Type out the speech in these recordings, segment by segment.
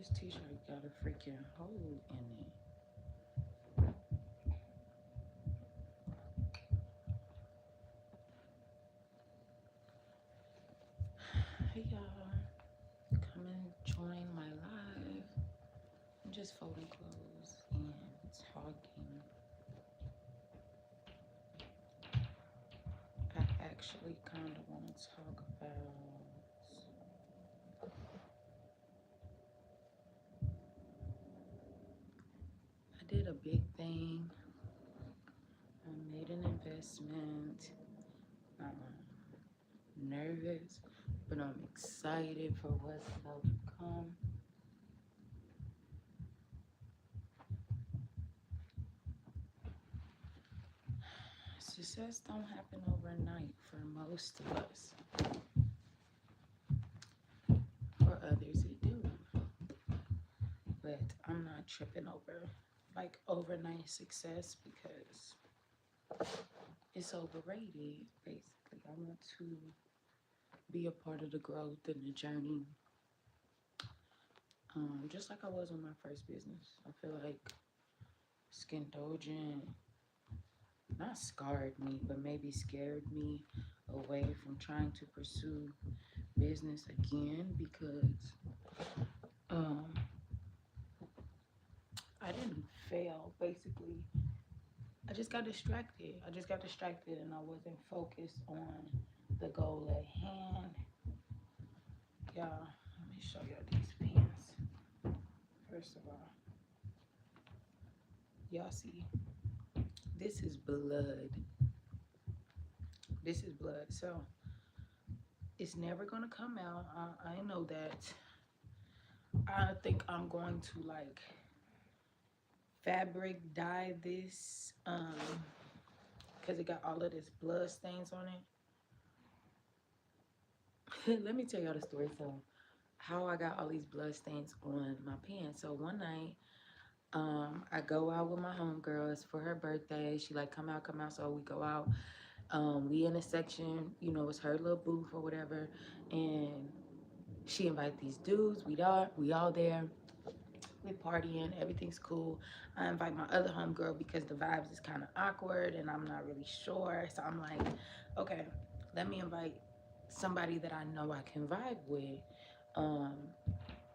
This t-shirt got a freaking hole in it. Hey y'all, come and join my live. I'm just folding clothes and talking. I actually kind of want to talk about. I did a big thing. I made an investment. I'm nervous, but I'm excited for what's about to come. Success don't happen overnight for most of us. For others, it do. But I'm not tripping over like overnight success because it's overrated. Basically, I want to be a part of the growth and the journey. Just like I was with my first business. I feel like Skin Indulgent not scarred me, but maybe scared me away from trying to pursue business again because um, I didn't fail. Basically, I just got distracted. And I wasn't focused on the goal at hand. Yeah, let me show y'all these pants. First of all, y'all see, this is blood. This is blood. So it's never gonna come out. I know that. I think I'm going to like fabric dye this because it got all of this blood stains on it. Let me tell y'all the story. So how I got all these blood stains on my pants. So one night, I go out with my homegirls for her birthday. She like come out. So we go out. We in a section, you know, it's her little booth or whatever, and she invite these dudes. We all there. We partying. Everything's cool. I invite my other homegirl because the vibes is kind of awkward and I'm not really sure. So I'm like, okay, let me invite somebody that I know I can vibe with. Um,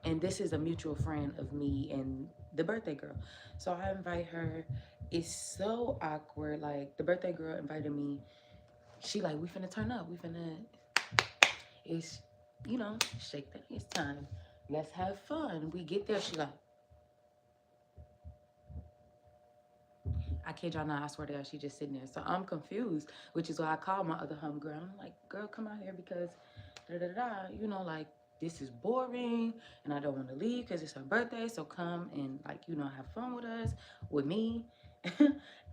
and this is a mutual friend of me and the birthday girl. So I invite her. It's so awkward. Like the birthday girl invited me. She like, we finna turn up. It's, you know, shake that. It's time. Let's have fun. We get there. She like, I kid y'all not. I swear to God, she just sitting there. So I'm confused, which is why I called my other homegirl. I'm like, girl, come out here because da da da. You know, like this is boring and I don't want to leave because it's her birthday. So come and like, you know, have fun with us, with me.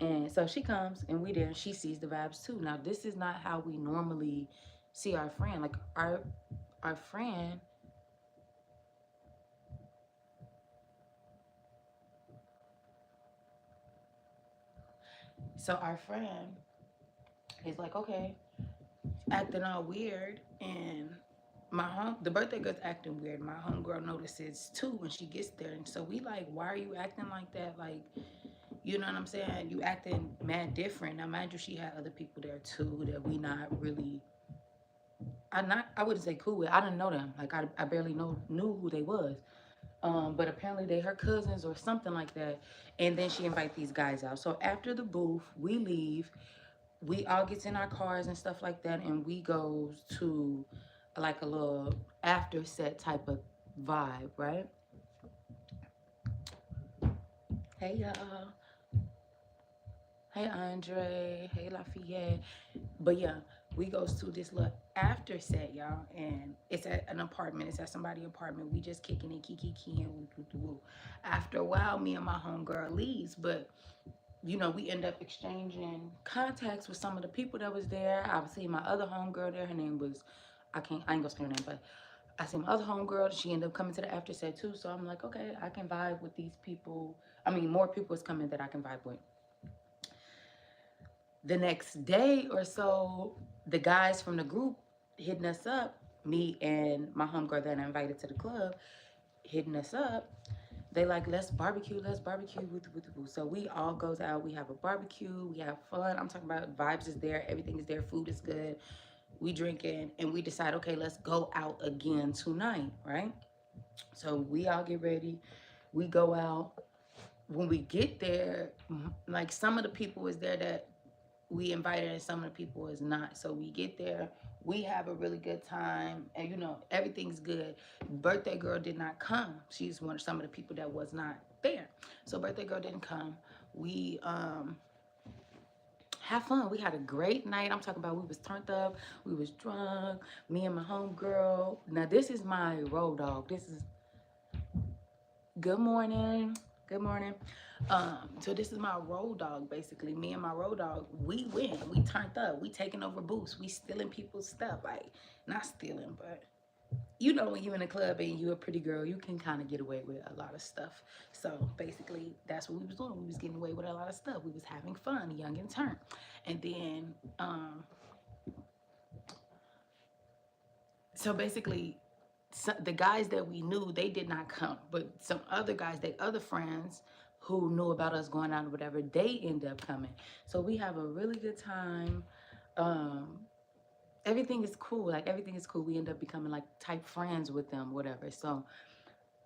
And so she comes and we there and she sees the vibes too. Now this is not how we normally see our friend. Like our friend. So our friend is like, okay, acting all weird, and the birthday girl's acting weird. My homegirl notices too when she gets there, and so we like, why are you acting like that? Like, you know what I'm saying? You acting mad different. Now, mind you, she had other people there too that we not really. I wouldn't say cool with. I didn't know them. Like I barely knew who they was. But apparently they her cousins or something like that. And then she invite these guys out. So after the booth, we leave. We all gets in our cars and stuff like that, and we goes to like a little after set type of vibe, right? Hey y'all. Hey Andre. Hey Lafayette. But yeah, we goes to this little after set, y'all, and it's at an apartment. It's at somebody's apartment. We just kicking and kiki and woo, woo, woo. After a while, me and my homegirl leaves, but you know, we end up exchanging contacts with some of the people that was there. I've seen my other homegirl there. Her name was, I ain't gonna say her name, but I seen my other homegirl. She ended up coming to the after set too. So I'm like, okay, I can vibe with these people. I mean, more people is coming that I can vibe with. The next day or so, the guys from the group hitting us up, me and my homegirl that I invited to the club, hitting us up. They like, let's barbecue, let's barbecue. So we all goes out, we have a barbecue, we have fun. I'm talking about vibes is there, everything is there, food is good, we drinking, and we decide, okay, let's go out again tonight, right? So we all get ready, we go out. When we get there, like some of the people is there that we invited and some of the people is not. So we get there, we have a really good time, and everything's good. Birthday girl did not come. She's one of some of the people that was not there. So birthday girl didn't come. We have fun. We had a great night. I'm talking about we was turned up, we was drunk, me and my homegirl. Now this is my road dog. This is good morning. Good morning. So this is my road dog, basically. Me and my road dog, we win. We turned up. We taking over booths. We stealing people's stuff. Like, not stealing, but when you in a club and you a pretty girl, you can kind of get away with a lot of stuff. So basically, that's what we was doing. We was getting away with a lot of stuff. We was having fun, young and turn. And then, so basically, the guys that we knew, they did not come, but some other guys, they other friends who knew about us going out or whatever, they end up coming. So we have a really good time. um Everything is cool, like everything is cool. We end up becoming like type friends with them, whatever. So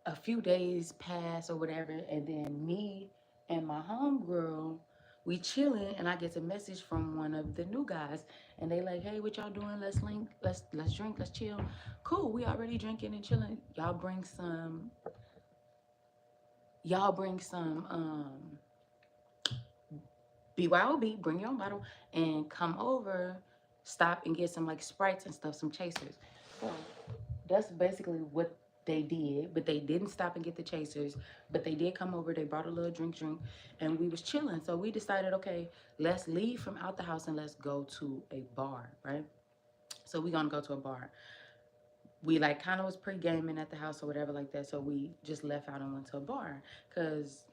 a few days pass or whatever, and then me and my homegirl, we chilling, and I get a message from one of the new guys, and they like, "Hey, what y'all doing? Let's link. Let's drink. Let's chill." Cool. We already drinking and chilling. Y'all bring some. Y'all bring some. BYOB. Bring your own bottle and come over. Stop and get some like Sprites and stuff, some chasers. So that's basically what they did, but they didn't stop and get the chasers, but they did come over. They brought a little drink, and we was chilling. So we decided, okay, let's leave from out the house and let's go to a bar, right? So we gonna go to a bar. We like kind of was pre-gaming at the house or whatever like that, so we just left out and went to a bar because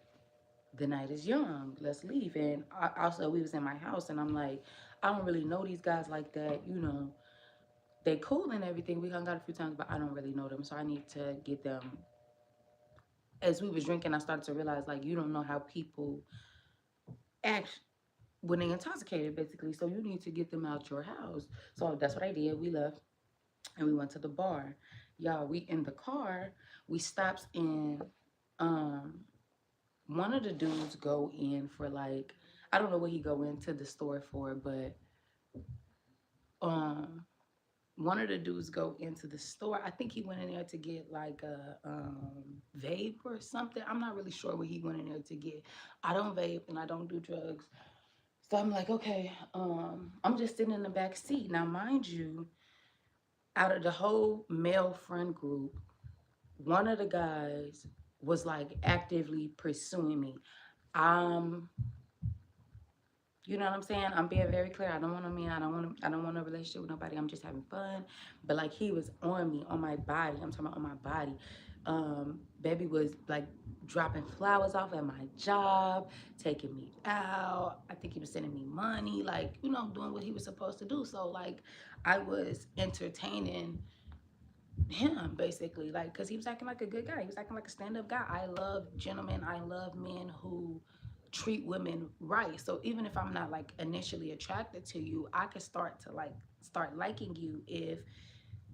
the night is young, let's leave. And also we was in my house, and I'm like, I don't really know these guys like that, they cool and everything. We hung out a few times, but I don't really know them, so I need to get them. As we was drinking, I started to realize, like, you don't know how people act when they intoxicated, basically. So you need to get them out your house. So that's what I did. We left and we went to the bar. Y'all, we in the car, we stops in. One of the dudes go in for like, I don't know what he go into the store for, but um one of the dudes go into the store. I think he went in there to get like a vape or something. I'm not really sure what he went in there to get. I don't vape and I don't do drugs. So I'm like, okay, I'm just sitting in the back seat. Now, mind you, out of the whole male friend group, one of the guys was like actively pursuing me. Um, You know what I'm saying? I'm being very clear. I don't want a man. I don't want a relationship with nobody. I'm just having fun. But like he was on me, on my body. I'm talking about on my body. Baby was like dropping flowers off at my job, taking me out. I think he was sending me money, like, doing what he was supposed to do. So like I was entertaining him basically, like, because he was acting like a good guy. He was acting like a stand-up guy. I love gentlemen. I love men who treat women right. So even if I'm not like initially attracted to you, I could start liking you if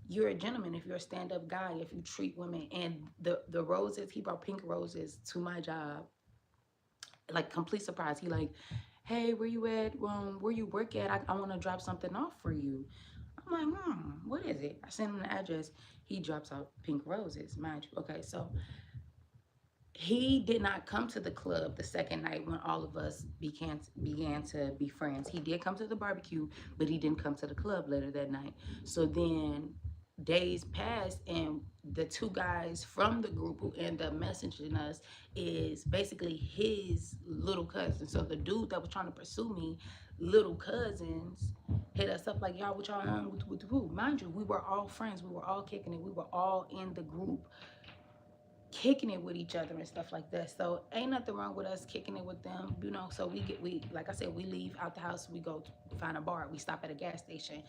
you're a gentleman, if you're a stand-up guy, if you treat women. And the roses, he brought pink roses to my job, like complete surprise. He like, hey, where you at? Where you work at? I want to drop something off for you. I'm like, what is it? I sent him the address. He drops off pink roses, mind you. Okay, so he did not come to the club the second night when all of us began to be friends. He did come to the barbecue, but he didn't come to the club later that night. So then days passed, and the two guys from the group who end up messaging us is basically his little cousin. So the dude that was trying to pursue me, little cousins, hit us up like, y'all, what y'all on with the group? Mind you, we were all friends. We were all kicking it. We were all in the group kicking it with each other and stuff like that. So ain't nothing wrong with us kicking it with them, So we like I said, we leave out the house, we go find a bar, we stop at a gas station.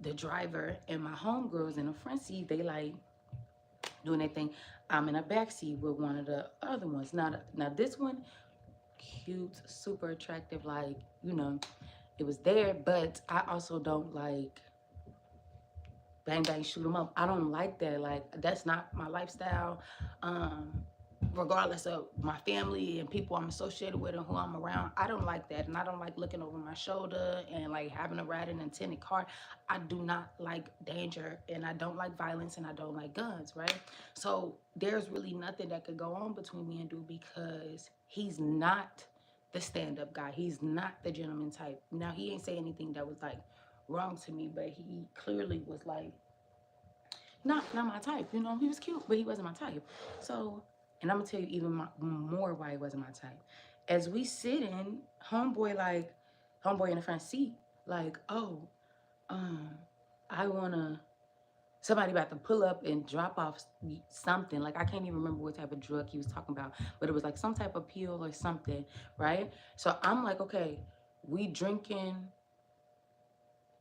The driver and my homegirls in the front seat, they like doing their thing. I'm in a backseat with one of the other ones. Now this one, cute, super attractive, like, it was there, but I also don't like bang bang shoot 'em up. I don't like that. Like, that's not my lifestyle. Um, Regardless of my family and people I'm associated with and who I'm around, I don't like that. And I don't like looking over my shoulder and like having to ride in an tinted car. I do not like danger, and I don't like violence, and I don't like guns, right? So there's really nothing that could go on between me and dude, because he's not the stand-up guy. He's not the gentleman type. Now, he ain't say anything that was like wrong to me, but he clearly was like not my type. He was cute, but he wasn't my type. So, and I'm gonna tell you even more why he wasn't my type. As we sitting, homeboy in the front seat, like, oh, um, I wanna. Somebody about to pull up and drop off something. Like, I can't even remember what type of drug he was talking about, but it was like some type of pill or something, right? So I'm like, okay, we drinking,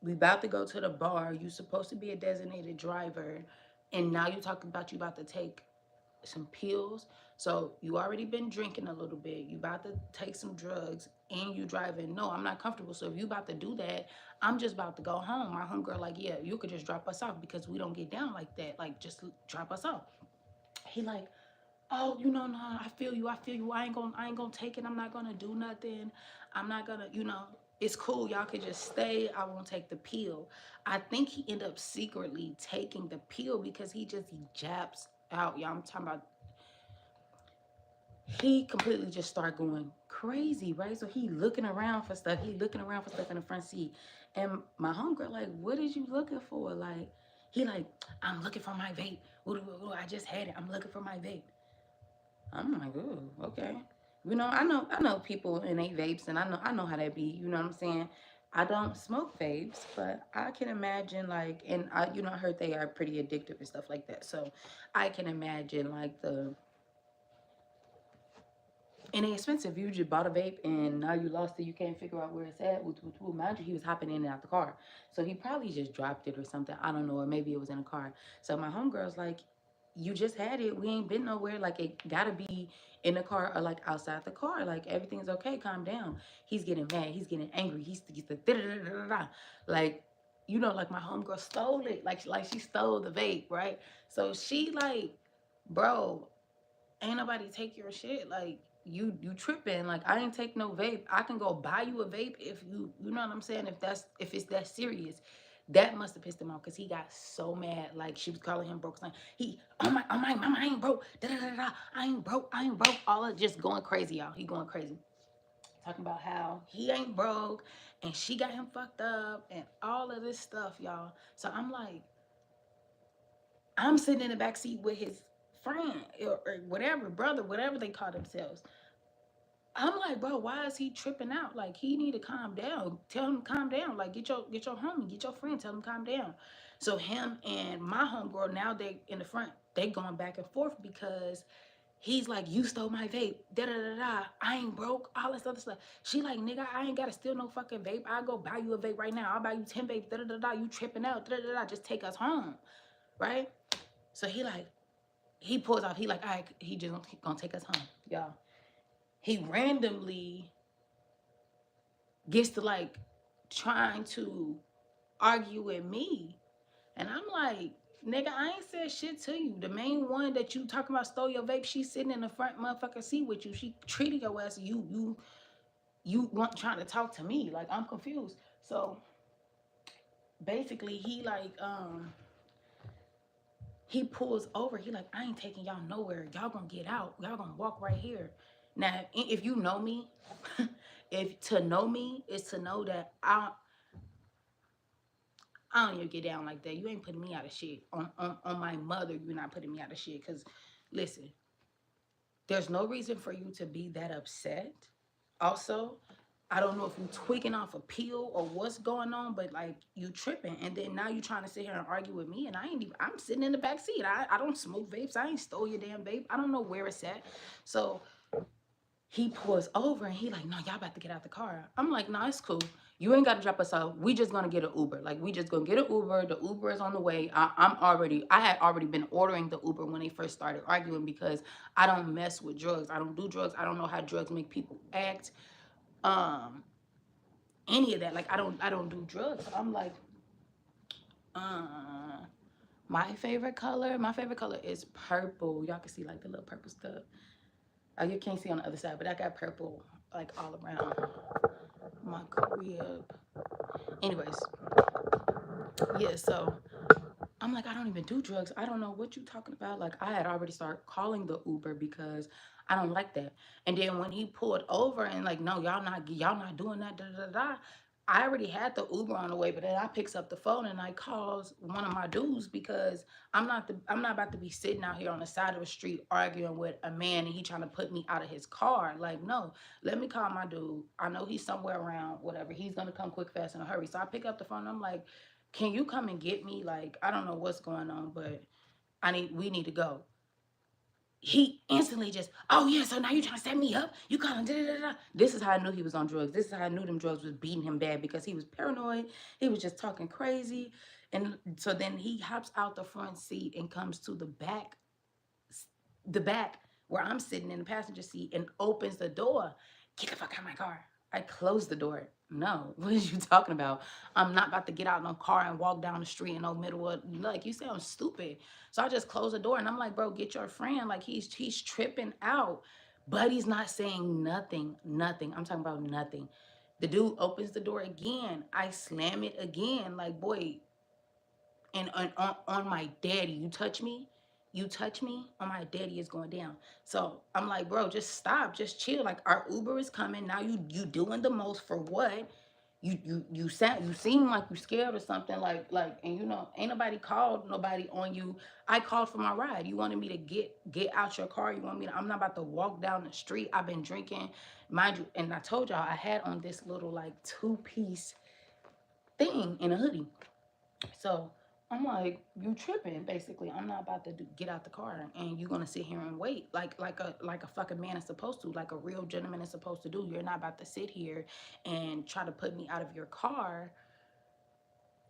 we about to go to the bar. You supposed to be a designated driver, and now you talking about you about to take some pills. So you already been drinking a little bit. You about to take some drugs, and you driving. No, I'm not comfortable. So if you about to do that, I'm just about to go home. My homegirl like, yeah, you could just drop us off because we don't get down like that. Like, just drop us off. He like, oh, no, I feel you. I feel you. I ain't gonna take it. I'm not gonna do nothing. I'm not gonna, it's cool. Y'all could just stay. I won't take the pill. I think he ended up secretly taking the pill because he jabs out. Y'all, I'm talking about, he completely just started going crazy, right? So he looking around for stuff. He looking around for stuff in the front seat. And my homegirl like, what is you looking for? Like, he like, I'm looking for my vape. I just had it. I'm looking for my vape. I'm like, oh, okay. I know people and they vapes, and I know how that be. You know what I'm saying? I don't smoke vapes, but I can imagine, like, and I heard they are pretty addictive and stuff like that. So I can imagine like and they expensive. You just bought a vape and now you lost it. You can't figure out where it's at. Mind you, he was hopping in and out the car, so he probably just dropped it or something. I don't know, or maybe it was in a car. So my homegirl's like, "You just had it. We ain't been nowhere. Like, it gotta be in the car or like outside the car. Like, everything's okay. Calm down." He's getting mad. He's getting angry. He's the da da da da da. Like, like my homegirl stole it. Like she stole the vape, right? So she like, bro, ain't nobody take your shit. Like, you tripping. Like, I ain't take no vape. I can go buy you a vape if you know what I'm saying, if it's that serious. That must have pissed him off because he got so mad. Like, she was calling him broke. Like, oh my mama, I ain't broke. Da, da, da, da. I ain't broke. All of just going crazy, y'all. He going crazy. Talking about how he ain't broke and she got him fucked up and all of this stuff, y'all. So I'm like, I'm sitting in the back seat with his friend or whatever, brother, whatever they call themselves. I'm like, bro, why is he tripping out? Like, he need to calm down. Tell him to calm down. Like, get your homie, get your friend, tell him calm down. So him and my homegirl, now they in the front, they going back and forth because he's like, you stole my vape. Da da da da. I ain't broke. All this other stuff. She like, nigga, I ain't gotta steal no fucking vape. I'll go buy you a vape right now. I'll buy you 10 vapes. Da da da da. You tripping out. Da da da da. Just take us home. Right? So he like, he pulls off. He like, all right, he just gonna take us home, y'all. He randomly gets to like trying to argue with me, and I'm like, nigga, I ain't said shit to you. The main one that you talking about stole your vape, she's sitting in the front motherfucking seat with you. She treated your ass. You want trying to talk to me? Like, I'm confused. So basically, he pulls over. He like, I ain't taking y'all nowhere. Y'all gonna get out. Y'all gonna walk right here. Now, if you know me, if to know me is to know that I don't even get down like that. You ain't putting me out of shit. On my mother, you're not putting me out of shit. Cause listen, there's no reason for you to be that upset. Also, I don't know if you tweaking off a pill or what's going on, but like, you tripping, and then now you trying to sit here and argue with me, and I'm sitting in the back seat. I don't smoke vapes. I ain't stole your damn vape. I don't know where it's at. So he pulls over and he like, no, y'all about to get out the car. I'm like, no, it's cool. You ain't got to drop us off. We just gonna get an Uber. Like, we just gonna get an Uber. The Uber is on the way. I had already been ordering the Uber when they first started arguing because I don't mess with drugs. I don't do drugs. I don't know how drugs make people act. Um, any of that. Like, I don't do drugs. So I'm like, uh, my favorite color is purple. Y'all can see like the little purple stuff. Oh, you can't see on the other side, but I got purple like all around my crib. Anyways, yeah, so I'm like, I don't even do drugs. I don't know what you talking about. Like, I had already started calling the Uber because I don't like that. And then when he pulled over and like, no, y'all not doing that, da da da da. I already had the Uber on the way, but then I picks up the phone and I calls one of my dudes because I'm not about to be sitting out here on the side of the street arguing with a man and he trying to put me out of his car. Like, no, let me call my dude. I know he's somewhere around, whatever. He's gonna come quick, fast, in a hurry. So I pick up the phone. And I'm like, can you come and get me? Like, I don't know what's going on, but we need to go. He instantly just, oh yeah, so now you trying to set me up? You calling da da da. This is how I knew he was on drugs. This is how I knew them drugs was beating him bad because he was paranoid. He was just talking crazy. And so then he hops out the front seat and comes to the back where I'm sitting in the passenger seat and opens the door. Get the fuck out of my car. I closed the door. No, what are you talking about? I'm not about to get out in a car and walk down the street in the middle of, like, you sound stupid. So I just closed the door and I'm like, bro, get your friend. Like, he's tripping out. But he's not saying nothing. Nothing. I'm talking about nothing. The dude opens the door again. I slam it again. Like, boy, and on my daddy, you touch me on my daddy is going down. So I'm like, bro, just stop, just chill. Like, our Uber is coming now. You doing the most for what? You seem like you scared or something. Like, and ain't nobody called nobody on you. I called for my ride. You wanted me to get out your car. You want me to, I'm not about to walk down the street. I've been drinking, mind you, and I told y'all I had on this little like two-piece thing in a hoodie. So I'm like, you tripping? Basically, I'm not about to get out the car, and you're gonna sit here and wait, like a fucking man is supposed to, like a real gentleman is supposed to do. You're not about to sit here and try to put me out of your car.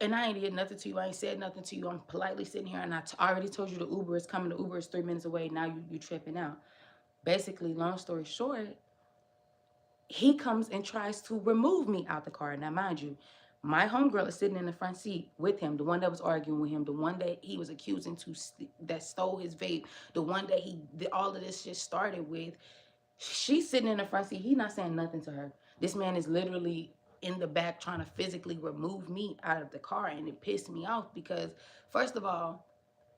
And I ain't did nothing to you. I ain't said nothing to you. I'm politely sitting here, and already told you the Uber is coming. The Uber is 3 minutes away. Now you tripping out. Basically, long story short, he comes and tries to remove me out the car. Now, mind you, my homegirl is sitting in the front seat with him, the one that was arguing with him, the one that he was accusing that stole his vape, the one that all of this just started with. She's sitting in the front seat. He's not saying nothing to her. This man is literally in the back trying to physically remove me out of the car, and it pissed me off because, first of all,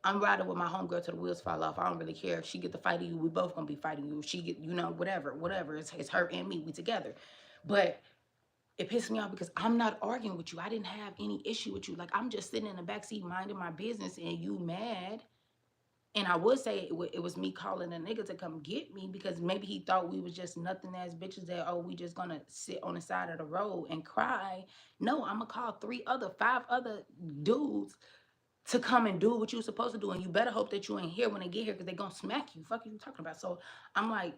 I'm riding with my homegirl till the wheels fall off. I don't really care if she get to fighting you. We both gonna be fighting you. If she get, whatever. It's her and me. We together. But it pissed me off because I'm not arguing with you. I didn't have any issue with you. Like, I'm just sitting in the backseat minding my business, and you mad. And I would say it was me calling a nigga to come get me because maybe he thought we was just nothing ass bitches that, oh, we just gonna sit on the side of the road and cry. No, I'm gonna call 5 other dudes to come and do what you're supposed to do. And you better hope that you ain't here when they get here because they gonna smack you. Fuck are you talking about? So I'm like,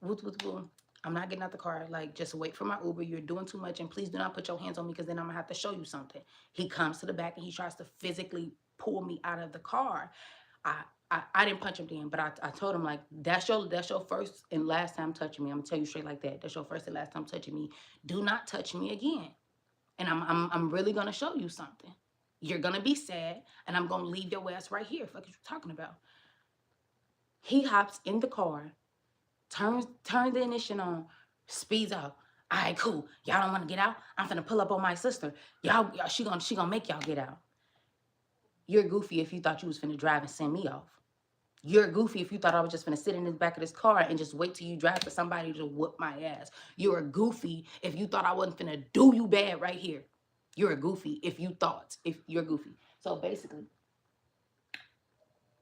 whoop, whoop, whoop. I'm not getting out the car. Like, just wait for my Uber. You're doing too much. And please do not put your hands on me because then I'm gonna have to show you something. He comes to the back and he tries to physically pull me out of the car. I didn't punch him then, but I told him, like, that's your first and last time touching me. I'm gonna tell you straight like that. That's your first and last time touching me. Do not touch me again. And I'm really gonna show you something. You're gonna be sad, and I'm gonna leave your ass right here. Fuck, you talking about? He hops in the car, turns the ignition on, speeds out. All right, cool. Y'all don't want to get out. I'm finna pull up on my sister. She gonna make y'all get out. You're goofy if you thought you was finna drive and send me off. You're goofy if you thought I was just finna sit in the back of this car and just wait till you drive for somebody to whoop my ass. You're a goofy if you thought I wasn't finna do you bad right here. You're a goofy if you're goofy. So basically,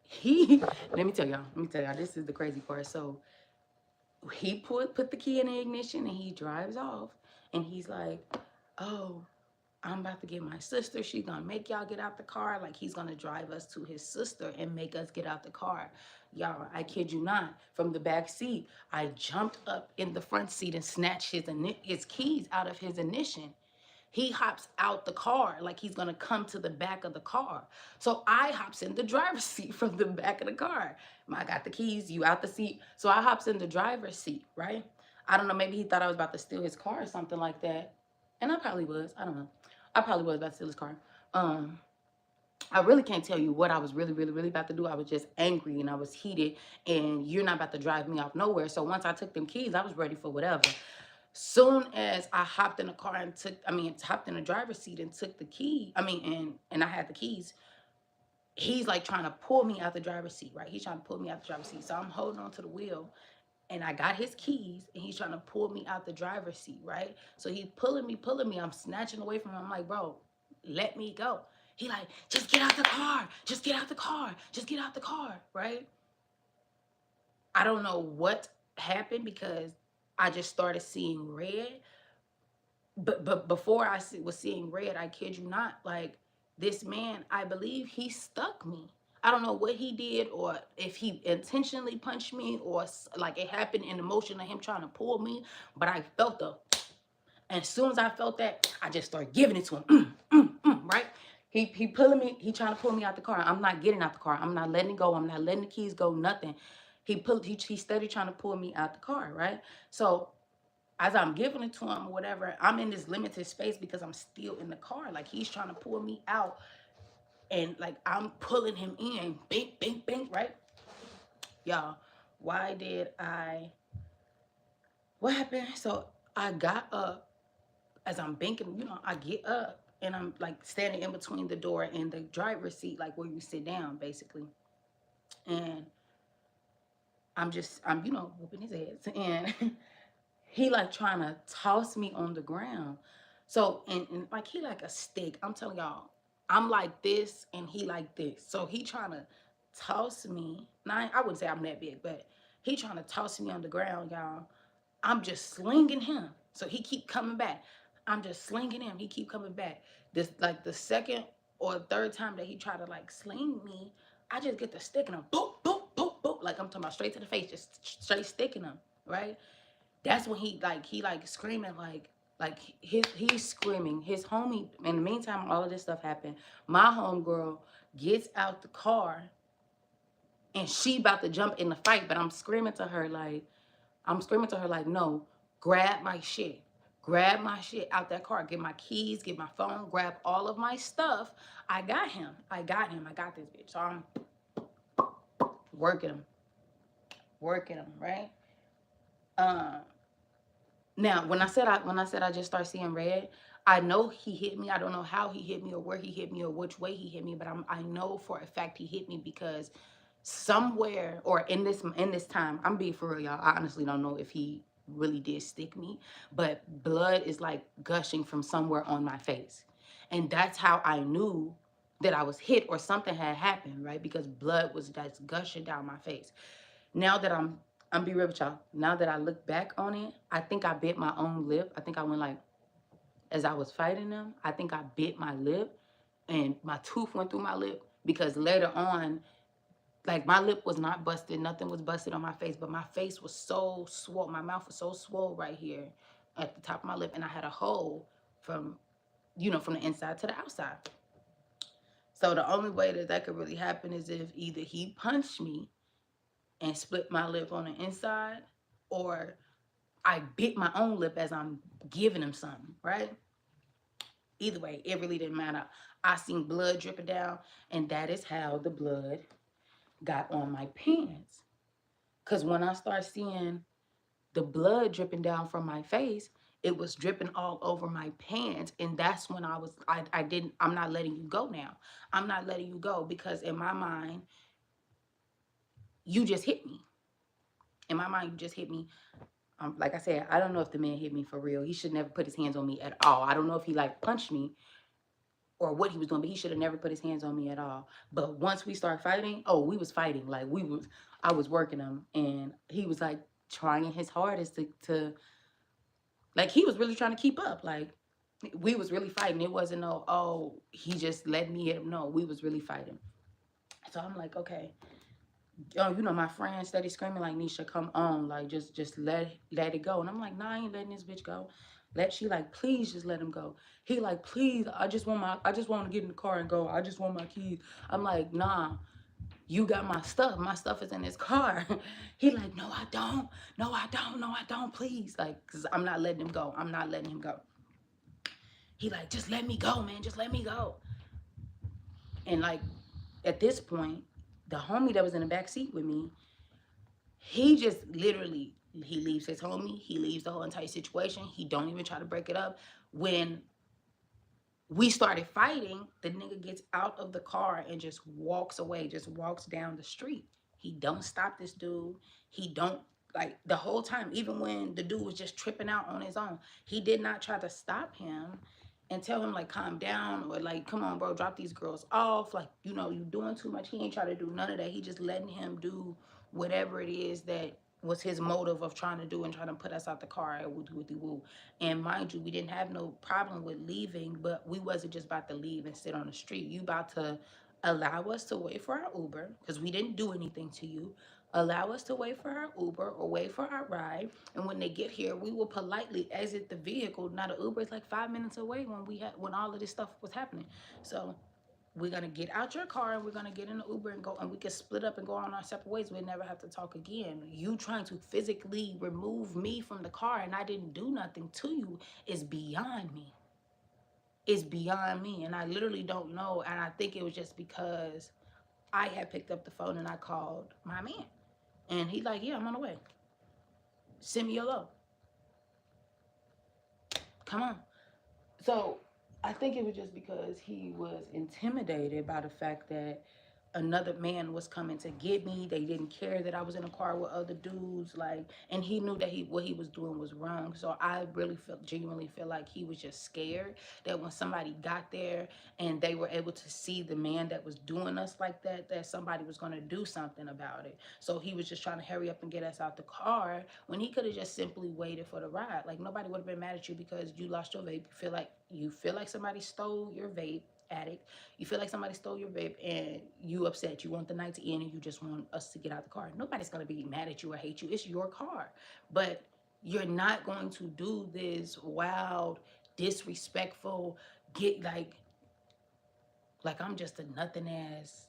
he let me tell y'all, this is the crazy part. So he put the key in the ignition and he drives off, and he's like, oh, I'm about to get my sister. She's gonna make y'all get out the car. Like, he's gonna drive us to his sister and make us get out the car. Y'all, I kid you not. From the back seat, I jumped up in the front seat and snatched his keys out of his ignition. He hops out the car like he's gonna come to the back of the car. So I hops in the driver's seat from the back of the car. I got the keys, you out the seat. So I hops in the driver's seat, right? I don't know, maybe he thought I was about to steal his car or something like that. And I probably was. I don't know. I probably was about to steal his car. I really can't tell you what I was really about to do. I was just angry and I was heated, and you're not about to drive me off nowhere. So once I took them keys, I was ready for whatever. Soon as I hopped in the car and hopped in the driver's seat and took the key, and I had the keys, he's like trying to pull me out the driver's seat, right? He's trying to pull me out the driver's seat. So I'm holding on to the wheel and I got his keys and he's trying to pull me out the driver's seat, right? So he's pulling me. I'm snatching away from him. I'm like, bro, let me go. He like, just get out the car. Just get out the car. Just get out the car, right? I don't know what happened because I just started seeing red. But before I was seeing red, I kid you not, like this man, I believe he stuck me. I don't know what he did or if he intentionally punched me or like it happened in the motion of him trying to pull me, but I felt the, and as soon as I felt that, I just started giving it to him, right? He pulling me, he trying to pull me out the car. I'm not getting out the car. I'm not letting it go. I'm not letting the keys go, nothing. He steady trying to pull me out the car, right? So as I'm giving it to him or whatever, I'm in this limited space because I'm still in the car. Like he's trying to pull me out and like I'm pulling him in. Bink, bink, bink, right? Y'all, why did I, what happened? So I got up as I'm banking, I get up and I'm like standing in between the door and the driver's seat, like where you sit down basically. And I'm whooping his ass. And he like trying to toss me on the ground. So and like he like a stick. I'm telling y'all, I'm like this and he like this. So he trying to toss me. Now I wouldn't say I'm that big, but he trying to toss me on the ground, y'all. I'm just slinging him. So he keep coming back. I'm just slinging him. He keep coming back. This like the second or third time that he tried to like sling me, I just get the stick and I'm boop, boop, boop, boop. Like I'm talking about straight to the face, just straight sticking him, right? That's when he screaming like he's screaming. His homie, in the meantime, all of this stuff happened. My homegirl gets out the car and she about to jump in the fight, but I'm screaming to her like, no, grab my shit. Grab my shit out that car. Get my keys, get my phone, grab all of my stuff. I got him. I got this bitch. So I'm working him, right? Um, Now, when I said I just start seeing red, I know he hit me. I don't know how he hit me or where he hit me or which way he hit me, but I know for a fact he hit me because somewhere or in this time, I'm being for real, y'all. I honestly don't know if he really did stick me, but blood is like gushing from somewhere on my face. And that's how I knew that I was hit or something had happened, right? Because blood was just gushing down my face. Now that I'm be real with y'all. Now that I look back on it, I think I bit my own lip. I think I went like, as I was fighting them, I think I bit my lip and my tooth went through my lip because later on, like my lip was not busted. Nothing was busted on my face, but my face was so swole. My mouth was so swole right here at the top of my lip. And I had a hole from, from the inside to the outside. So the only way that could really happen is if either he punched me and split my lip on the inside, or I bit my own lip as I'm giving him something, right? Either way, it really didn't matter. I seen blood dripping down, and that is how the blood got on my pants. Because when I started seeing the blood dripping down from my face, it was dripping all over my pants. And that's when I'm not letting you go now. I'm not letting you go because in my mind, you just hit me. In my mind, you just hit me. Like I said, I don't know if the man hit me for real. He should never put his hands on me at all. I don't know if he like punched me or what he was doing, but he should have never put his hands on me at all. But once we started fighting, we was fighting. Like I was working him, and he was like trying his hardest to like he was really trying to keep up. Like we was really fighting. It wasn't he just let me hit him. No, we was really fighting. So I'm like, okay. My friend steady screaming like, Nisha, come on, like just let it go. And I'm like, nah, I ain't letting this bitch go. She like, please just let him go. He like, please, I just want to get in the car and go. I just want my keys. I'm like, nah, you got my stuff. My stuff is in this car. He like, no, I don't. No, I don't. No, I don't. Please. Like, cause I'm not letting him go. I'm not letting him go. He like, just let me go, man. Just let me go. And like, at this point, the homie that was in the back seat with me, he just literally, he leaves his homie. He leaves the whole entire situation. He don't even try to break it up. When we started fighting, the nigga gets out of the car and just walks away, just walks down the street. He don't stop this dude. He don't, like, the whole time, even when the dude was just tripping out on his own, he did not try to stop him and tell him like calm down or like, come on bro, drop these girls off, like, you know, you doing too much. He ain't try to do none of that. He just letting him do whatever it is that was his motive of trying to do and trying to put us out the car at woo. And mind you, we didn't have no problem with leaving, but we wasn't just about to leave and sit on the street. You about to allow us to wait for our Uber because we didn't do anything to you. Allow us to wait for our Uber or wait for our ride. And when they get here, we will politely exit the vehicle. Now the Uber is like 5 minutes away when all of this stuff was happening. So we're gonna get out your car and we're gonna get in the Uber and go, and we can split up and go on our separate ways. We'll never have to talk again. You trying to physically remove me from the car and I didn't do nothing to you is beyond me. It's beyond me. And I literally don't know. And I think it was just because I had picked up the phone and I called my man. And he like, yeah, I'm on the way. Send me your low. Come on. So I think it was just because he was intimidated by the fact that another man was coming to get me. They didn't care that I was in a car with other dudes, like, and he knew that what he was doing was wrong. So I really genuinely feel like he was just scared that when somebody got there and they were able to see the man that was doing us like that, that somebody was going to do something about it. So he was just trying to hurry up and get us out the car when he could have just simply waited for the ride. Like, nobody would have been mad at you because you lost your vape. You feel like somebody stole your vape, addict. You feel like somebody stole your vape and you upset. You want the night to end and you just want us to get out the car. Nobody's going to be mad at you or hate you. It's your car. But you're not going to do this wild, disrespectful, get like I'm just a nothing ass,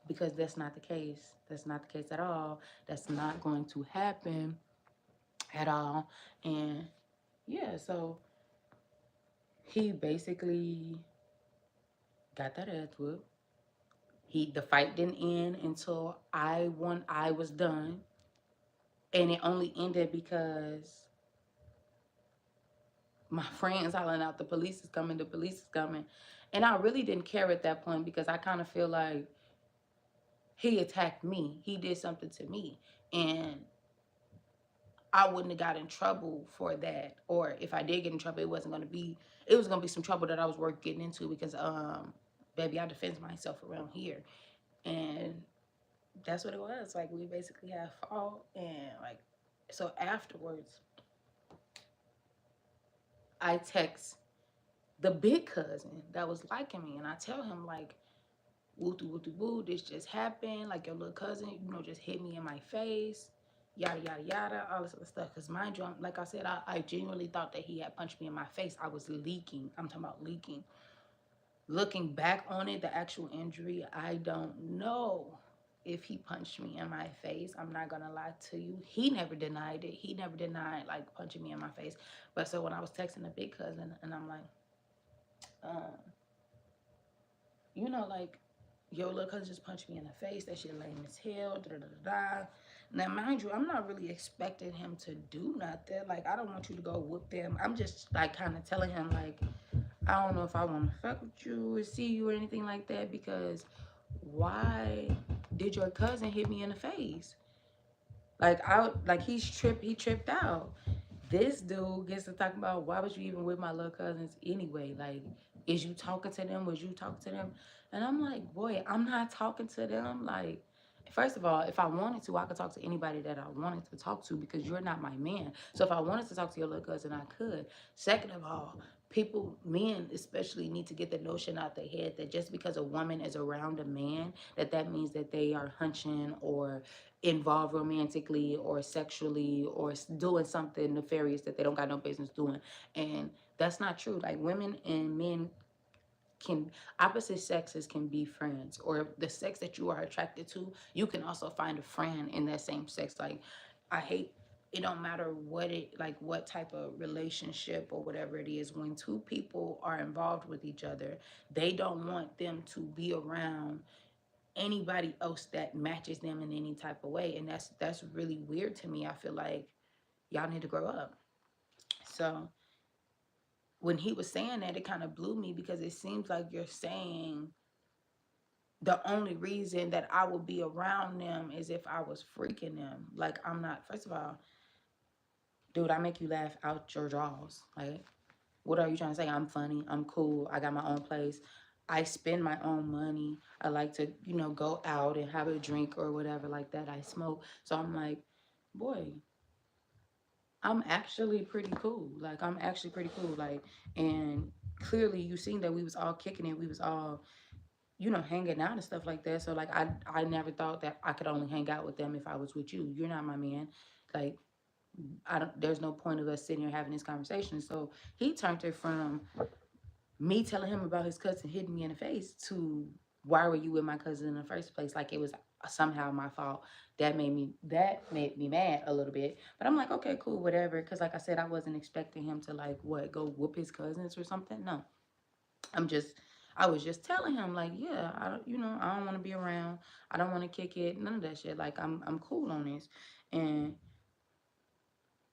because that's not the case. That's not the case at all. That's not going to happen at all. And yeah, so he basically got that ass whooped. The fight didn't end until I was done. And it only ended because my friends hollering out, the police is coming, the police is coming. And I really didn't care at that point because I kind of feel like he attacked me. He did something to me. And I wouldn't have got in trouble for that. Or if I did get in trouble, it was gonna be some trouble that I was worth getting into because baby, I defend myself around here. And that's what it was. Like, we basically had fought, and like, so afterwards I text the big cousin that was liking me, and I tell him like, woo, this just happened. Like, your little cousin, just hit me in my face, yada yada yada, all this other stuff. Because mind you, like I said, I genuinely thought that he had punched me in my face. I was leaking. I'm talking about leaking. Looking back on it, the actual injury, I don't know if he punched me in my face. I'm not gonna lie to you. He never denied it. He never denied like punching me in my face. But so when I was texting the big cousin and I'm like, um, like, your little cousin just punched me in the face. That shit lame as hell. Da da da da. Now, mind you, I'm not really expecting him to do nothing. Like, I don't want you to go whoop them. I'm just like kind of telling him like, I don't know if I want to fuck with you or see you or anything like that, because why did your cousin hit me in the face? He tripped out. This dude gets to talk about, why was you even with my little cousins anyway? Like, is you talking to them? Was you talking to them? And I'm like, boy, I'm not talking to them. Like, first of all, if I wanted to, I could talk to anybody that I wanted to talk to because you're not my man. So if I wanted to talk to your little cousin, I could. Second of all, people, men especially, need to get the notion out their head that just because a woman is around a man, that means that they are hunching or involved romantically or sexually or doing something nefarious that they don't got no business doing. And that's not true. Like, women and men can, opposite sexes can be friends, or the sex that you are attracted to, you can also find a friend in that same sex. Like, I hate, it don't matter what it, like what type of relationship or whatever it is, when two people are involved with each other, they don't want them to be around anybody else that matches them in any type of way. And that's really weird to me. I feel like y'all need to grow up. So when he was saying that, it kind of blew me, because it seems like you're saying the only reason that I would be around them is if I was freaking them. Like, I'm not, first of all, dude, I make you laugh out your jaws. Like, what are you trying to say? I'm funny, I'm cool, I got my own place, I spend my own money, I like to, go out and have a drink or whatever like that, I smoke. So I'm like, boy, I'm actually pretty cool. Like, I'm actually pretty cool. Like, and clearly you seen that we was all kicking it. We was all, hanging out and stuff like that. So like, I never thought that I could only hang out with them if I was with you. You're not my man. Like, I don't. There's no point of us sitting here having this conversation. So he turned it from me telling him about his cousin hitting me in the face to, why were you with my cousin in the first place? Like, it was somehow my fault. That made me mad a little bit. But I'm like, okay, cool, whatever. Because like I said, I wasn't expecting him to, like, what, go whoop his cousins or something. No, I'm just, I was just telling him, like, yeah, I don't want to be around. I don't want to kick it. None of that shit. Like, I'm cool on this. And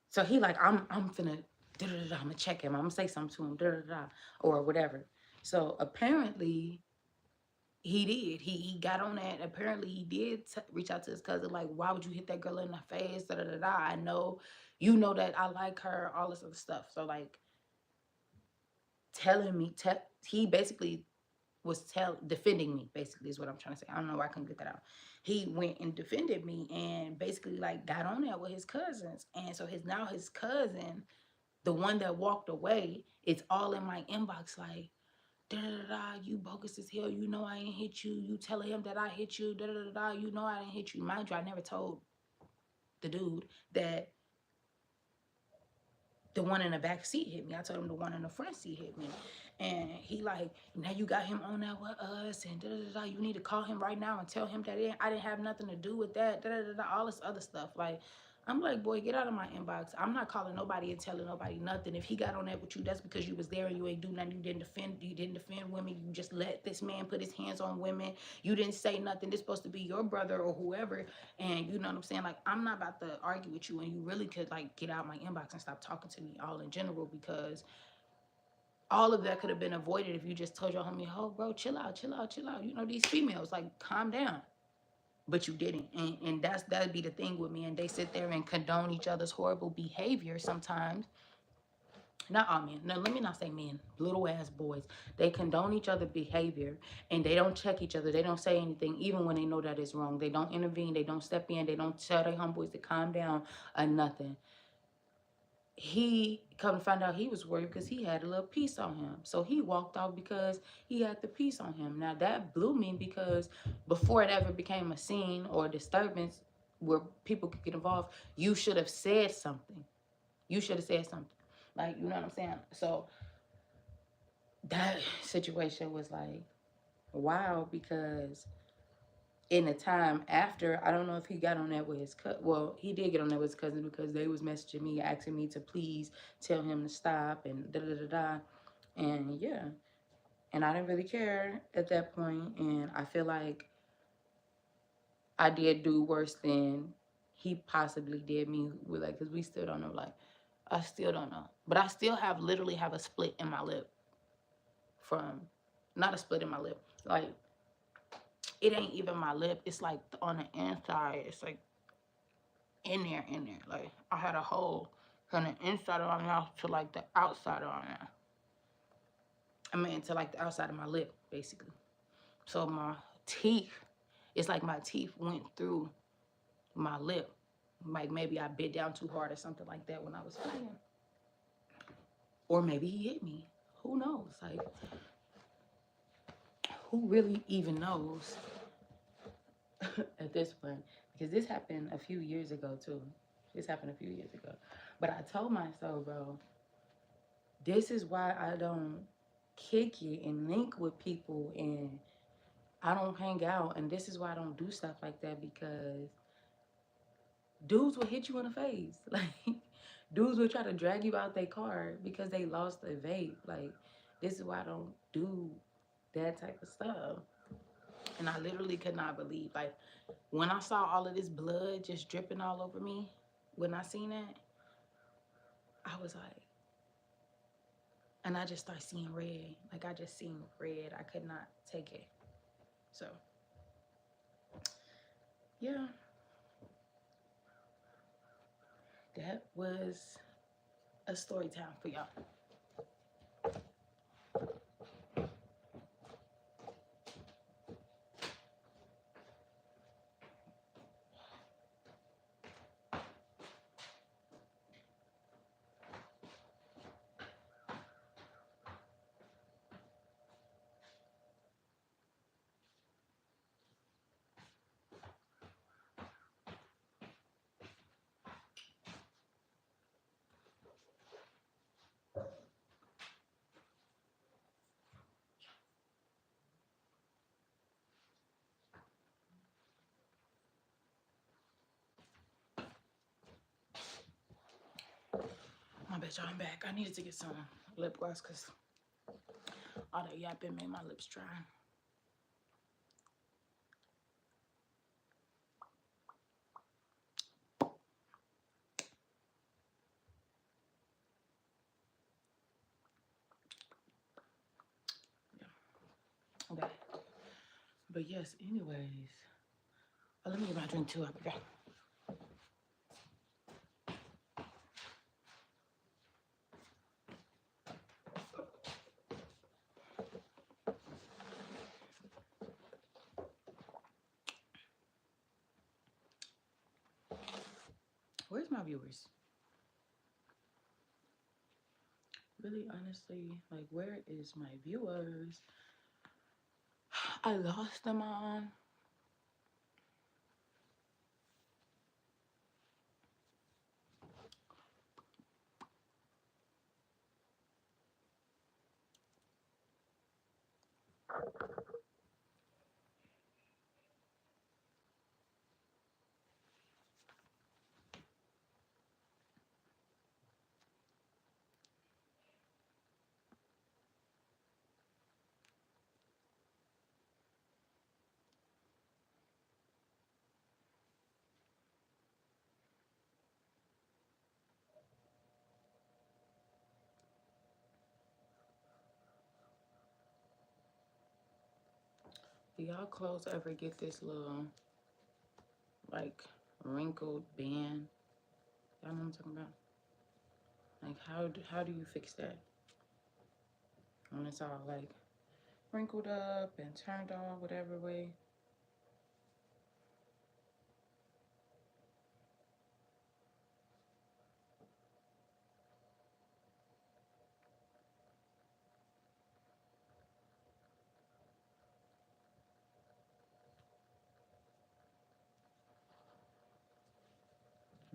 so he like, I'm finna, I'm gonna check him. I'm gonna say something to him, or whatever. So apparently he did. He got on that. Apparently he did reach out to his cousin, like, why would you hit that girl in the face? I know, that I like her, all this other stuff. So like, telling me, he basically was defending me, basically, is what I'm trying to say. I don't know why I couldn't get that out. He went and defended me and basically like got on that with his cousins. And so his cousin, the one that walked away, it's all in my inbox, like, you bogus as hell. You know I ain't hit you. You telling him that I hit you. You know I didn't hit you. Mind you, I never told the dude that the one in the back seat hit me. I told him the one in the front seat hit me. And he like, now you got him on that with us, and you need to call him right now and tell him that I didn't have nothing to do with that, all this other stuff. Like, I'm like, boy, get out of my inbox. I'm not calling nobody and telling nobody nothing. If he got on that with you, that's because you was there and you ain't do nothing. You didn't defend women. You just let this man put his hands on women. You didn't say nothing. This supposed to be your brother or whoever. And you know what I'm saying? Like, I'm not about to argue with you, and you really could like get out my inbox and stop talking to me all in general, because all of that could have been avoided if you just told your homie, oh, bro, chill out, chill out, chill out. These females, like, calm down. But you didn't. And that'd be the thing with me. And they sit there and condone each other's horrible behavior sometimes. Not all men. No, let me not say men. Little ass boys. They condone each other's behavior, and they don't check each other. They don't say anything, even when they know that it's wrong. They don't intervene. They don't step in. They don't tell their homeboys to calm down or nothing. He come to find out he was worried because he had a little piece on him. So he walked out because he had the piece on him. Now that blew me, because before it ever became a scene or a disturbance where people could get involved, you should have said something. You should have said something. Like, you know what I'm saying? So that situation was like, wow, because in the time after, I don't know if he got on that with his cousin. Well, he did get on that with his cousin, because they was messaging me, asking me to please tell him to stop and And yeah, and I didn't really care at that point. And I feel like I did do worse than he possibly did me with, like, because we still don't know. Like, I still don't know. But I still literally have a split in my lip from, not a split in my lip. Like, it ain't even my lip. It's like on the inside. It's like in there. Like, I had a hole from the inside of my mouth to like the outside of my mouth. I mean, to like the outside of my lip, basically. So my teeth It's like my teeth went through my lip. Like maybe I bit down too hard or something like that when I was playing. Or maybe he hit me. Who knows? Like, who really even knows at this point? Because this happened a few years ago too. This happened a few years ago. But I told myself, bro, this is why I don't kick it and link with people and I don't hang out. And this is why I don't do stuff like that, because dudes will hit you in the face. Like, dudes will try to drag you out their car because they lost a vape. Like, this is why I don't do that type of stuff. And I literally could not believe, like, when I saw all of this blood just dripping all over me, when I seen that, I was like, and I just started seeing red. Like, I just seen red. I could not take it. So, yeah. That was a story time for y'all. My bitch, I'm back. I needed to get some lip gloss because all that yapping made my lips dry. Okay. But yes, anyways. Oh, let me get my drink too. I'll be back. Where's my viewers? Really, honestly, like, where is my viewers? I lost them all. Do y'all clothes ever get this little, like, wrinkled band? Y'all know what I'm talking about? Like, how do you fix that? When it's all, like, wrinkled up and turned off, whatever way.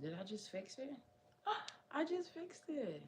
Did I just fix it? I just fixed it.